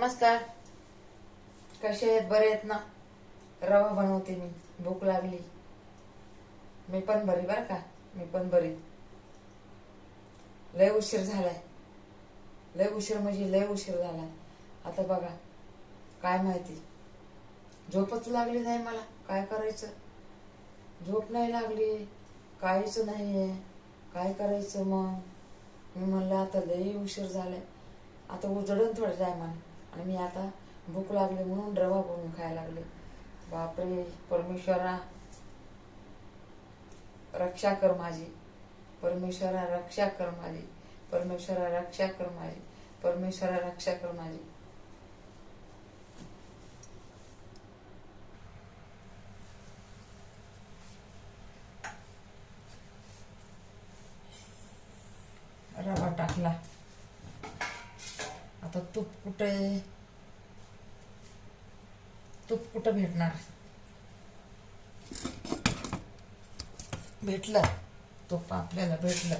नमस्कार. कसे आहेत? बरे आहेत ना? रवा बनवते मी. भूक लागली. मी पण बरी बर का. मी पण बरी. लय उशीर झालाय. लय उशीर म्हणजे लय उशीर झालाय. आता बघा काय माहिती, झोपच लागली नाही मला. काय करायचं? झोप नाही लागली, काहीच नाहीये. काय करायचं मग? मी म्हणलं आता लय उशीर झालाय, आता उजडून थोडं जाय म्हण. आणि मी आता भूक लागली म्हणून रवा बनवून खायला लागले. बापरे परमेश्वरा, रक्षा कर माझी. परमेश्वरा रक्षा कर माझी. परमेश्वरा रक्षा कर माझी. परमेश्वरा रक्षा कर माझी. रवा टाकला. आता तूप कुठे? तूप कुठं भेटणार? भेटलं तूप, आपल्याला भेटलं.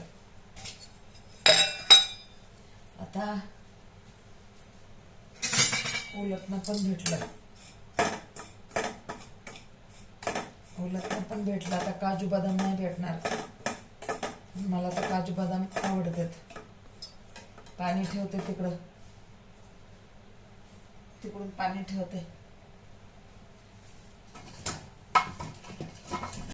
आता उलटणं पण भेटलं. उलटणं पण भेटलं. आता काजू बदाम नाही भेटणार. मला तर काजू बदाम आवडतात. पाणी ठेवते तिकडं, तिकडून पाणी ठेवते.